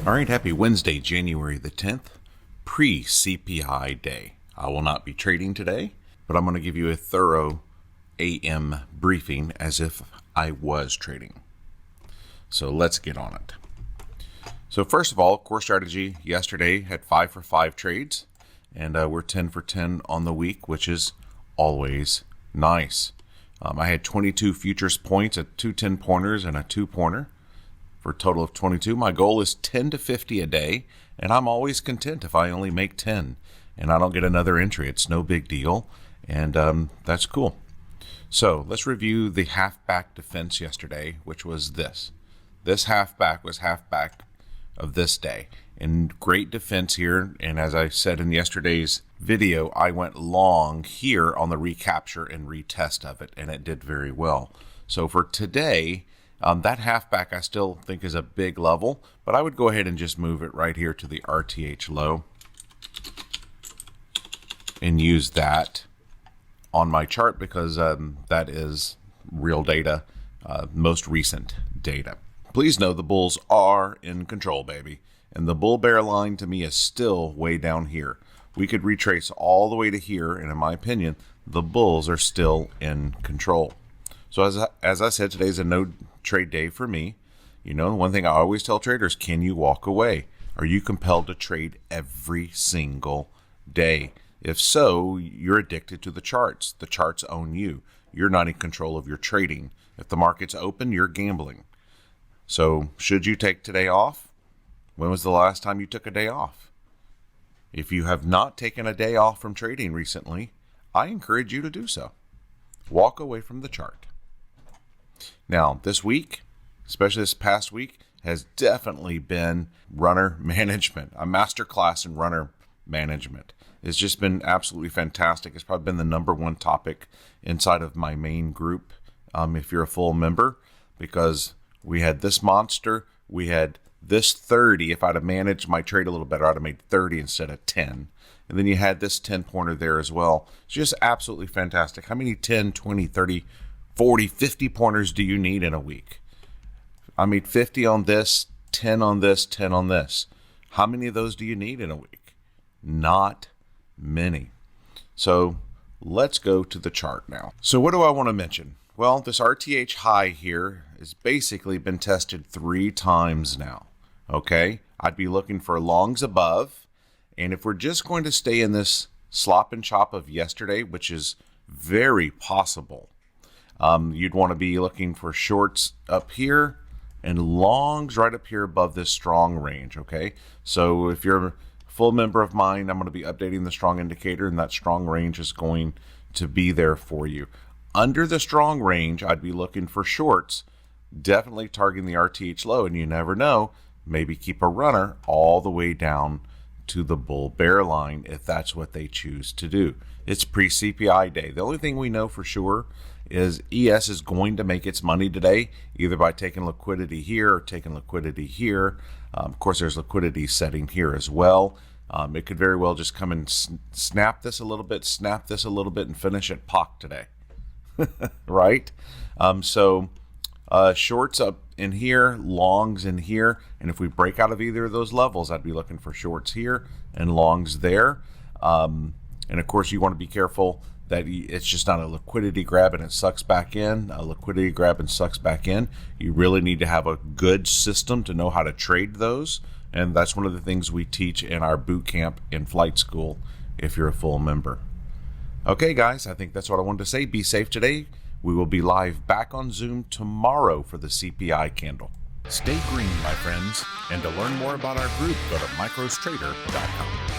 All right, happy Wednesday, January the 10th, pre-CPI day. I will not be trading today, but I'm going to give you a thorough AM briefing as if I was trading. So let's get on it. So first of all, core strategy yesterday had 5 for 5 trades, and we're 10 for 10 on the week, which is always nice. I had 22 futures points at 2 10-pointers and a 2-pointer. For a total of 22. My goal is 10 to 50 a day, and I'm always content if I only make 10 and I don't get another entry. It's no big deal, and that's cool. So let's review the halfback defense yesterday, which was this. This halfback was halfback of this day, and great defense here. And as I said in yesterday's video, I went long here on the recapture and retest of it, and it did very well. So for today, that halfback I still think is a big level, but I would go ahead and just move it right here to the RTH low and use that on my chart because that is real data, most recent data. Please know the bulls are in control, baby, and the bull bear line to me is still way down here. We could retrace all the way to here, and in my opinion, the bulls are still in control. So as I said, today's a no trade day for me. You know, one thing I always tell traders, can you walk away? Are you compelled to trade every single day? If so, you're addicted to the charts. The charts own you. You're not in control of your trading. If the market's open, you're gambling. So should you take today off? When was the last time you took a day off? If you have not taken a day off from trading recently, I encourage you to do so. Walk away from the chart. Now, this week, especially this past week, has definitely been runner management, a masterclass in runner management. It's just been absolutely fantastic. It's probably been the number one topic inside of my main group, if you're a full member, because we had this monster, we had this 30. If I'd have managed my trade a little better, I'd have made 30 instead of 10. And then you had this 10-pointer there as well. It's just absolutely fantastic. How many 10, 20, 30, 40, 50 pointers do you need in a week? I made 50 on this, 10 on this, 10 on this. How many of those do you need in a week? Not many. So let's go to the chart now. So what do I want to mention? Well, this RTH high here has basically been tested 3 times now. Okay, I'd be looking for longs above. And if we're just going to stay in this slop and chop of yesterday, which is very possible, you'd want to be looking for shorts up here and longs right up here above this strong range, okay? So if you're a full member of mine, I'm going to be updating the strong indicator, and that strong range is going to be there for you. Under the strong range, I'd be looking for shorts, definitely targeting the RTH low, and you never know, maybe keep a runner all the way down to the bull bear line if that's what they choose to do. It's pre-CPI day. The only thing we know for sure is ES is going to make its money today, either by taking liquidity here or taking liquidity here. Of course, there's liquidity setting here as well. It could very well just come and snap this a little bit, snap this a little bit, and finish at POC today, right? Shorts up in here, longs in here, and if we break out of either of those levels, I'd be looking for shorts here and longs there. And of course, you want to be careful that it's just not a liquidity grab and it sucks back in, a liquidity grab and sucks back in. You really need to have a good system to know how to trade those, and that's one of the things we teach in our boot camp in flight school if you're a full member. Okay, guys, I think that's what I wanted to say. Be safe today. We will be live back on Zoom tomorrow for the CPI candle. Stay green, my friends, and to learn more about our group, go to microstrader.com.